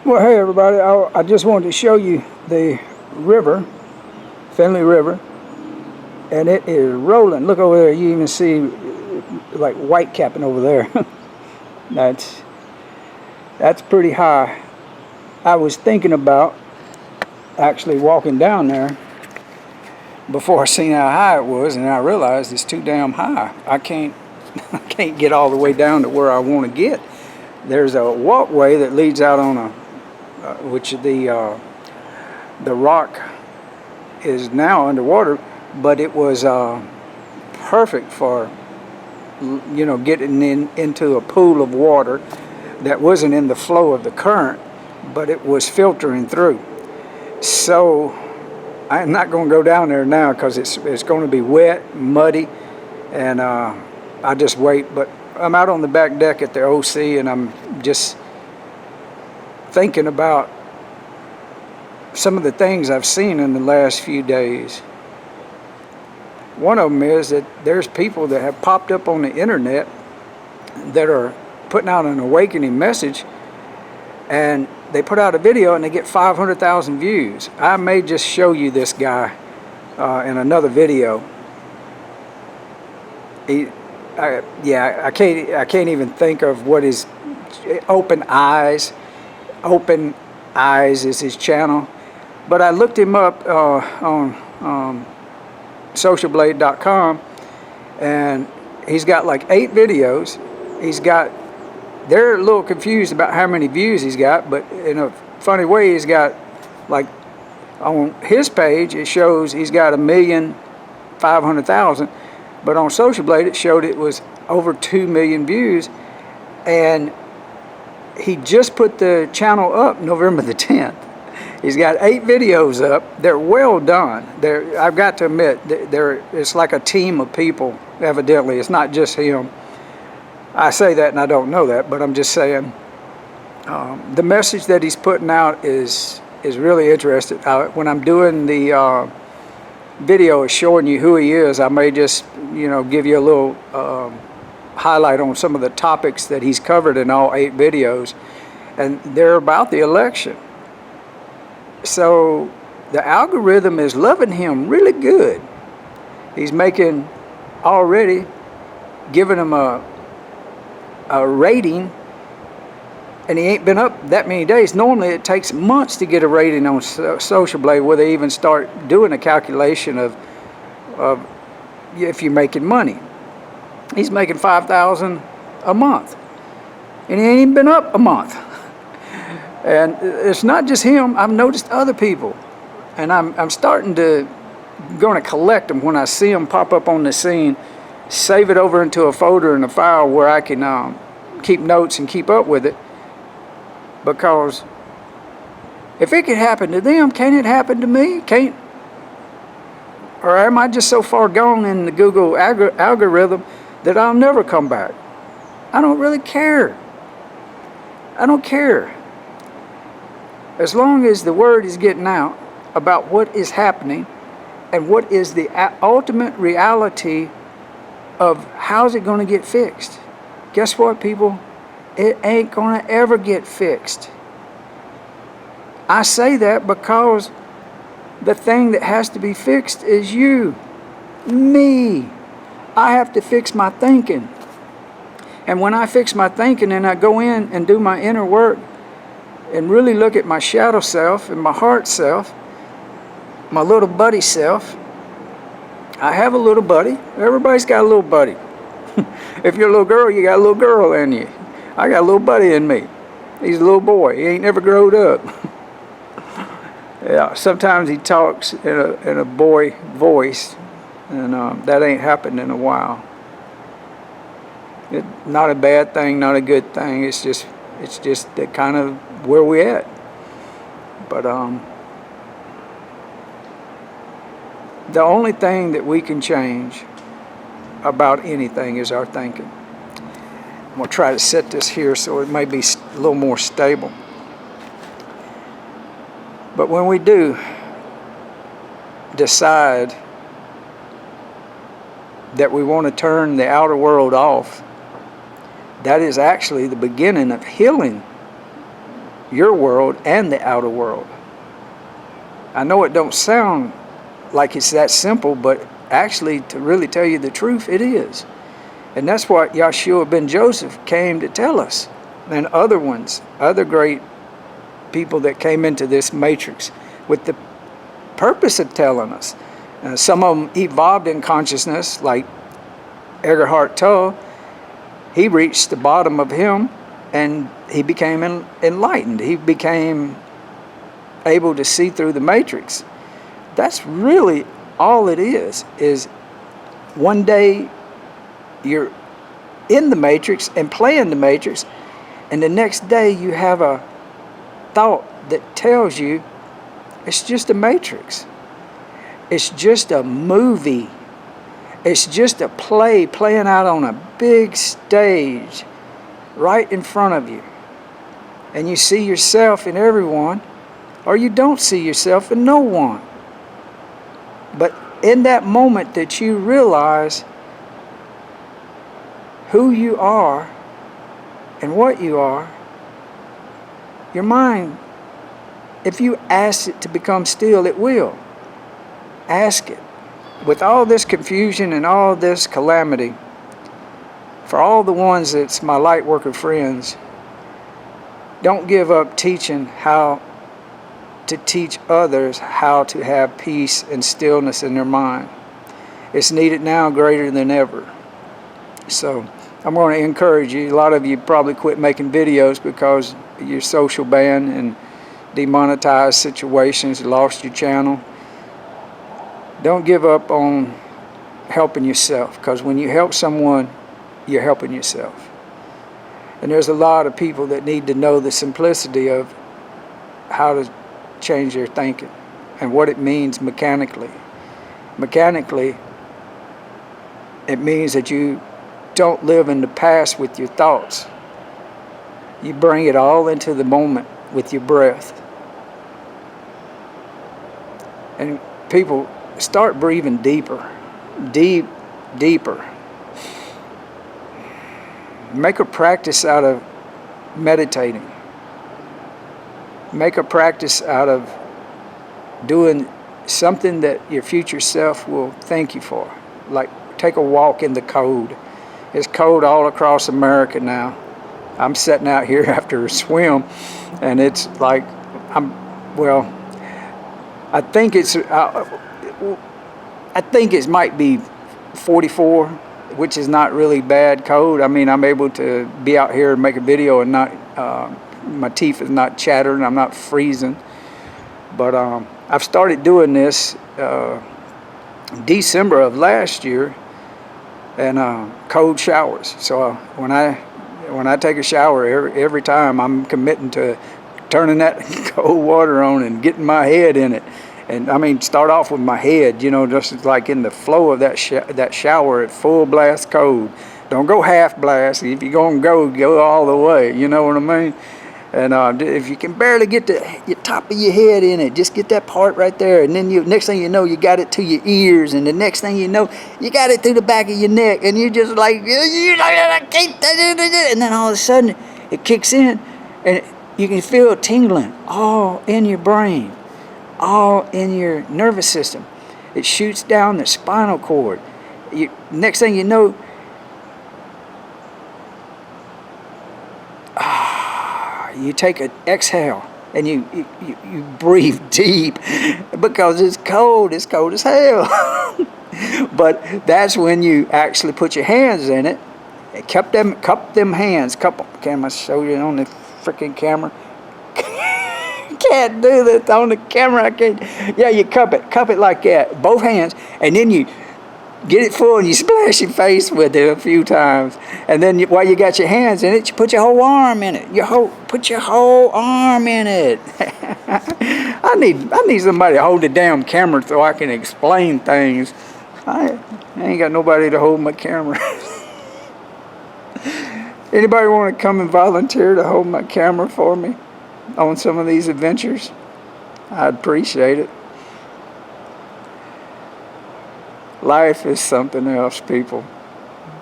Well, hey everybody, I just wanted to show you the river, Finley River, and it is rolling. Look over there, you even see like white capping over there. That's pretty high. I was thinking about actually walking down there before I seen how high it was, and I realized it's too damn high. I can't get all the way down to where I want to get. There's a walkway that leads out on a which the rock is now underwater, but it was perfect for getting into a pool of water that wasn't in the flow of the current, but it was filtering through. So I'm not going to go down there now because it's going to be wet, muddy, and I just wait. But I'm out on the back deck at the OC, and I'm just thinking about some of the things I've seen in the last few days. One of them is that there's people that have popped up on the internet that are putting out an awakening message, and they put out a video and they get 500,000 views. I may just show you this guy in another video. I can't even think of what his Open Eyes is his channel, but I looked him up on socialblade.com, and he's got like 8 videos. They're a little confused about how many views he's got, but in a funny way, he's got, like, on his page it shows he's got 1,500,000, but on Social Blade it showed it was over 2 million views, and he just put the channel up November the 10th. He's got 8 videos up. They're well done. I've got to admit, it's like a team of people, evidently. It's not just him. I say that and I don't know that, but I'm just saying the message that he's putting out is really interesting. When I'm doing the video showing you who he is, I may just give you a little highlight on some of the topics that he's covered in all 8 videos, and they're about the election. So the algorithm is loving him really good. He's already giving him a rating, and he ain't been up that many days. Normally it takes months to get a rating on Social Blade, where they even start doing a calculation of if you're making money. He's making $5,000 a month, and he ain't even been up a month. And it's not just him. I've noticed other people, and I'm starting to going to collect them when I see them pop up on the scene, save it over into a folder and a file where I can keep notes and keep up with it. Because if it could happen to them, can't it happen to me? Or am I just so far gone in the Google algorithm that I'll never come back? I don't really care. I don't care. As long as the word is getting out about what is happening and what is the ultimate reality of how's it going to get fixed. Guess what, people? It ain't going to ever get fixed. I say that because the thing that has to be fixed is you, me. I have to fix my thinking. And when I fix my thinking and I go in and do my inner work and really look at my shadow self and my heart self, my little buddy self. I have a little buddy. Everybody's got a little buddy. If you're a little girl, you got a little girl in you. I got a little buddy in me. He's a little boy. He ain't never growed up. Yeah, sometimes he talks in a boy voice, and that ain't happened in a while. It's not a bad thing, not a good thing. It's just that kind of where we at. But the only thing that we can change about anything is our thinking. I'm going to try to set this here so it may be a little more stable. But when we do decide that we want to turn the outer world off, that is actually the beginning of healing your world and the outer world. I know it don't sound like it's that simple, but actually, to really tell you the truth, it is. And that's what Yeshua ben Joseph came to tell us. And other ones, other great people that came into this matrix with the purpose of telling us. Some of them evolved in consciousness, like Eckhart Tolle. He reached the bottom of him and he became enlightened. He became able to see through the matrix. That's really all it is one day you're in the matrix and playing the matrix, and the next day you have a thought that tells you it's just a matrix. It's just a movie. It's just a play playing out on a big stage right in front of you. And you see yourself in everyone, or you don't see yourself in no one. But in that moment that you realize who you are and what you are, your mind, if you ask it to become still, it will. Ask it. With all this confusion and all this calamity, for all the ones that's my light worker friends, don't give up teaching how to teach others how to have peace and stillness in their mind. It's needed now greater than ever. So I'm going to encourage you. A lot of you probably quit making videos because you're social banned and demonetized situations, lost your channel. Don't give up on helping yourself, because when you help someone, you're helping yourself. And there's a lot of people that need to know the simplicity of how to change their thinking and what it means mechanically. Mechanically, it means that you don't live in the past with your thoughts. You bring it all into the moment with your breath. And people, start breathing deeper, deeper. Make a practice out of meditating. Make a practice out of doing something that your future self will thank you for. Like take a walk in the cold. It's cold all across America now. I'm sitting out here after a swim, and it's like, I think it might be 44, which is not really bad cold. I mean, I'm able to be out here and make a video and not, my teeth is not chattering, I'm not freezing. But I've started doing this December of last year, and cold showers. So when I take a shower, every time I'm committing to turning that cold water on and getting my head in it. And I mean, start off with my head, just like in the flow of that shower at full blast cold. Don't go half blast. If you're going to go all the way. You know what I mean? And if you can barely get the top of your head in it, just get that part right there. And then next thing you know, you got it to your ears. And the next thing you know, you got it through the back of your neck. And you're just like, and then all of a sudden, it kicks in. And you can feel it tingling all in your brain, all in your nervous system. It shoots down the spinal cord. Next thing you know, you take an exhale and you breathe deep because it's cold as hell. But that's when you actually put your hands in it. Cup them hands. Can I show you on the freaking camera? Can't do this on the camera. I can't. Yeah, you cup it like that, both hands, and then you get it full and you splash your face with it a few times. And then while you got your hands in it, you put your whole arm in it. Put your whole arm in it. I need somebody to hold the damn camera so I can explain things. I ain't got nobody to hold my camera. Anybody want to come and volunteer to hold my camera for me on some of these adventures? I'd appreciate it. Life is something else, people.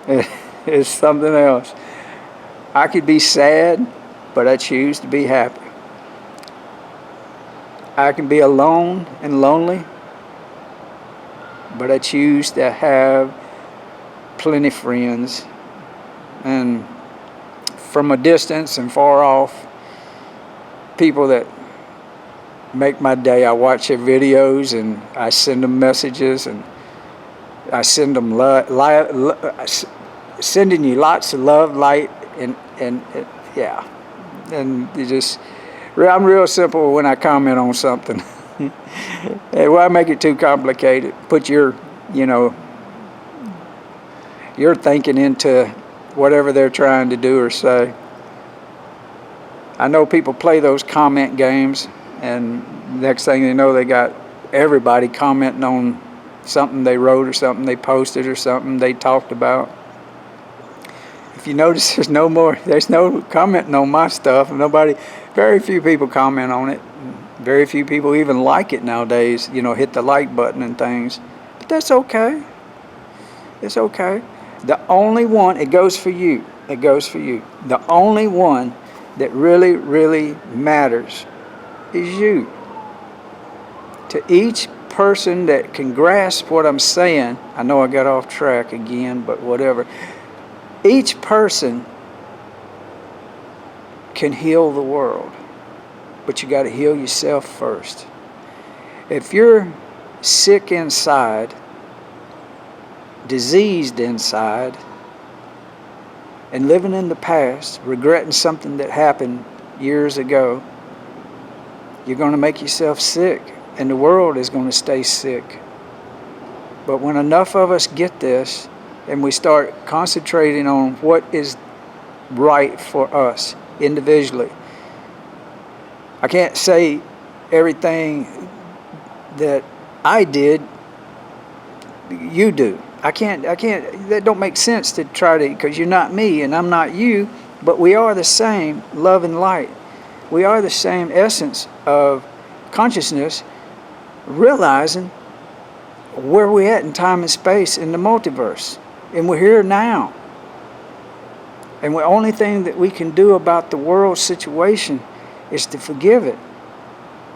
It's something else. I could be sad, but I choose to be happy. I can be alone and lonely, but I choose to have plenty of friends. And from a distance and far off, people that make my day. I watch their videos and I send them messages, and I send them sending you lots of love, light, and yeah. And you just, I'm real simple when I comment on something. Why make it too complicated? Put your, your thinking into whatever they're trying to do or say. I know people play those comment games, and next thing you know, they got everybody commenting on something they wrote or something they posted or something they talked about. If you notice, there's no commenting on my stuff. Very few people comment on it. Very few people even like it nowadays, hit the like button and things. But that's okay. It's okay. The only one, it goes for you. The only one that really, really matters is you. To each person that can grasp what I'm saying, I know I got off track again, but whatever. Each person can heal the world, but you got to heal yourself first. If you're sick inside, diseased inside, and living in the past, regretting something that happened years ago, you're going to make yourself sick, and the world is going to stay sick. But when enough of us get this, and we start concentrating on what is right for us individually, I can't say everything that I did, you do. I can't, that don't make sense to try to, because you're not me and I'm not you, but we are the same love and light. We are the same essence of consciousness, realizing where we're at in time and space in the multiverse. And we're here now. And the only thing that we can do about the world situation is to forgive it.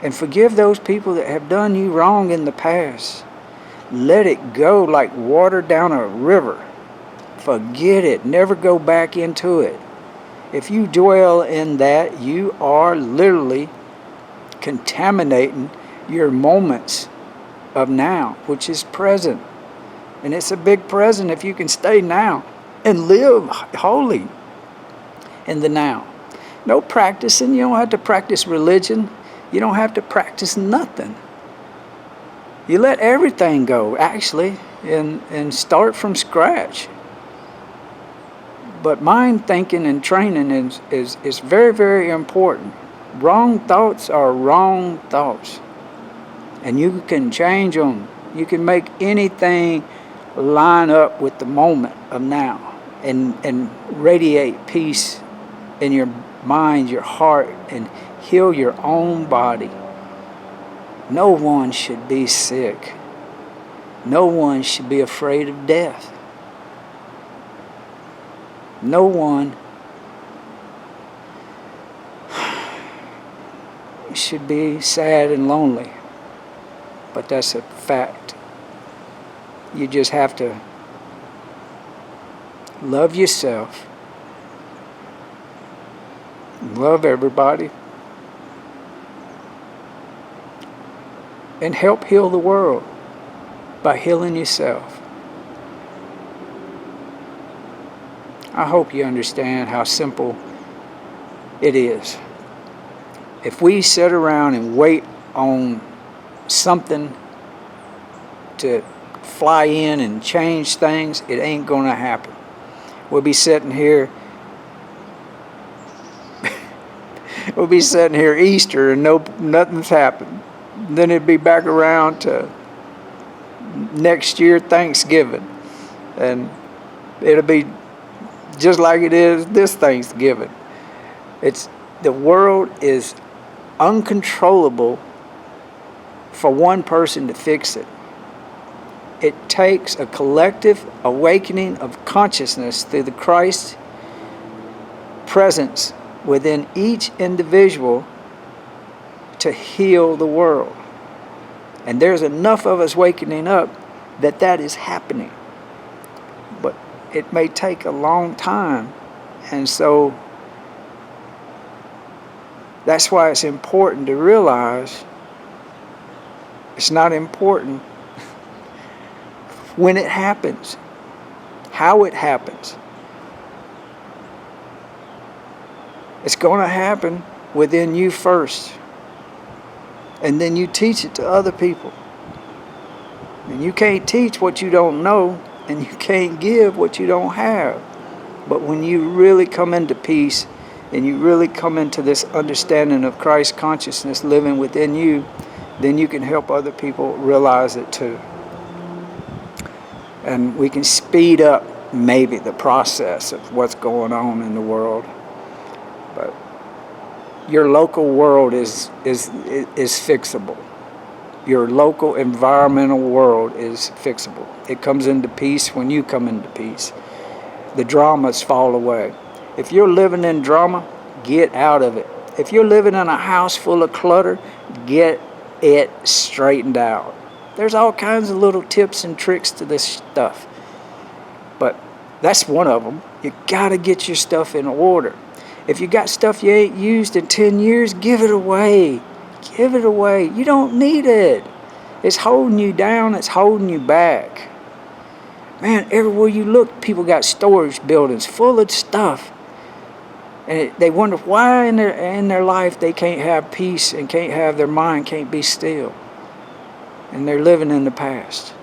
And forgive those people that have done you wrong in the past. Let it go like water down a river. Forget it. Never go back into it. If you dwell in that, you are literally contaminating your moments of now, which is present. And it's a big present if you can stay now and live holy in the now. No practicing. You don't have to practice religion. You don't have to practice nothing. You let everything go, actually, and start from scratch. But mind thinking and training is very, very important. Wrong thoughts are wrong thoughts. And you can change them. You can make anything line up with the moment of now and radiate peace in your mind, your heart, and heal your own body. No one should be sick. No one should be afraid of death. No one should be sad and lonely. But that's a fact. You just have to love yourself, love everybody, and help heal the world by healing yourself. I hope you understand how simple it is. If we sit around and wait on something to fly in and change things, it ain't gonna happen. We'll be sitting here Easter and nothing's happened. Then it'd be back around to next year Thanksgiving, and it'll be just like it is this Thanksgiving. The world is uncontrollable for one person to fix it. It takes a collective awakening of consciousness through the Christ presence within each individual to heal the world. And there's enough of us waking up that that is happening. But it may take a long time. And so that's why it's important to realize it's not important when it happens, how it happens. It's going to happen within you first. And then you teach it to other people. And you can't teach what you don't know, and you can't give what you don't have. But when you really come into peace, and you really come into this understanding of Christ consciousness living within you, then you can help other people realize it too. And we can speed up maybe the process of what's going on in the world. But your local world is fixable. Your local environmental world is fixable. It comes into peace when you come into peace. The dramas fall away. If you're living in drama, get out of it. If you're living in a house full of clutter, get it straightened out. There's all kinds of little tips and tricks to this stuff. But that's one of them. You got to get your stuff in order. If you got stuff you ain't used in 10 years, give it away. Give it away. You don't need it. It's holding you down. It's holding you back. Man, everywhere you look, people got storage buildings full of stuff. And they wonder why in their life they can't have peace and can't have their mind, can't be still. And they're living in the past.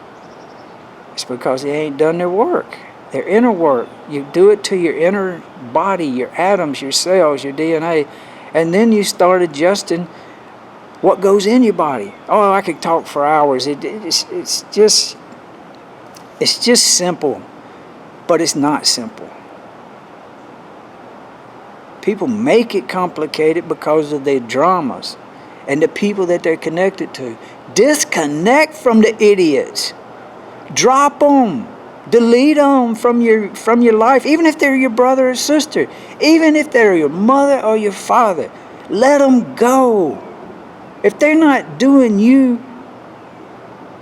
It's because they ain't done their work. Their inner work. You do it to your inner body, your atoms, your cells, your DNA. And then you start adjusting what goes in your body. Oh, I could talk for hours. It's just simple. But it's not simple. People make it complicated because of their dramas and the people that they're connected to. Disconnect from the idiots. Drop them. Delete them from your life, even if they're your brother or sister, even if they're your mother or your father. Let them go. If they're not doing you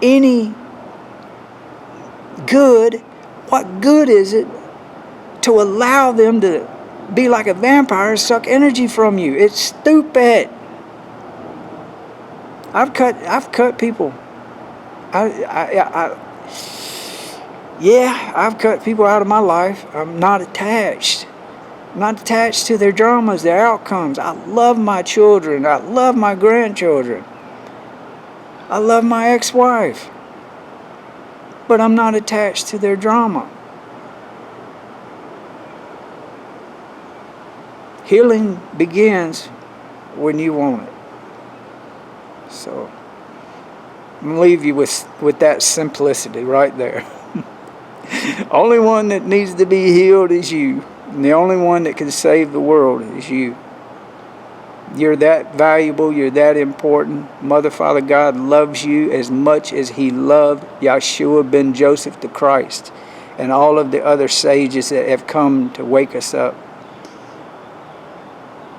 any good, what good is it to allow them to be like a vampire and suck energy from you? It's stupid. I've cut people. I've cut people out of my life. I'm not attached. I'm not attached to their dramas, their outcomes. I love my children. I love my grandchildren. I love my ex-wife. But I'm not attached to their drama. Healing begins when you want it. So I'm going to leave you with that simplicity right there. Only one that needs to be healed is you. And the only one that can save the world is you. You're that valuable. You're that important. Mother, Father, God loves you as much as He loved Yeshua ben Joseph the Christ and all of the other sages that have come to wake us up.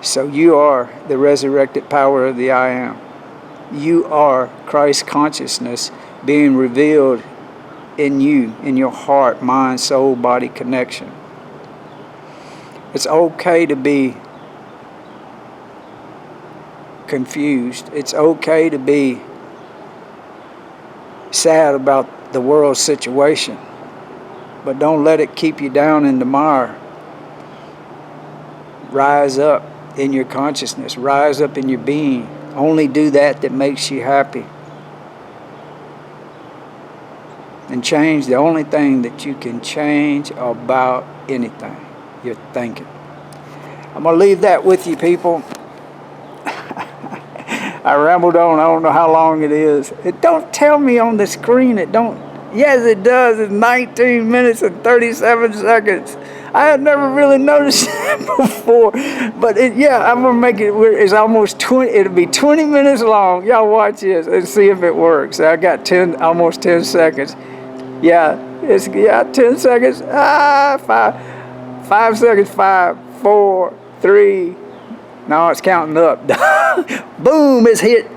So you are the resurrected power of the I Am. You are Christ consciousness being revealed in you, in your heart, mind, soul, body connection. It's okay to be confused. It's okay to be sad about the world situation. But don't let it keep you down in the mire. Rise up in your consciousness. Rise up in your being. Only do that makes you happy. And change the only thing that you can change about anything. Your thinking. I'm going to leave that with you, people. I rambled on. I don't know how long it is. It don't tell me on the screen. It don't. Yes, it does. It's 19 minutes and 37 seconds. I had never really noticed that before. But I'm going to make it. It's almost 20. It'll be 20 minutes long. Y'all watch this and see if it works. I got almost 10 seconds. 10 seconds. 5 seconds. 5, 4, 3, No, it's counting up. Boom, it's hit.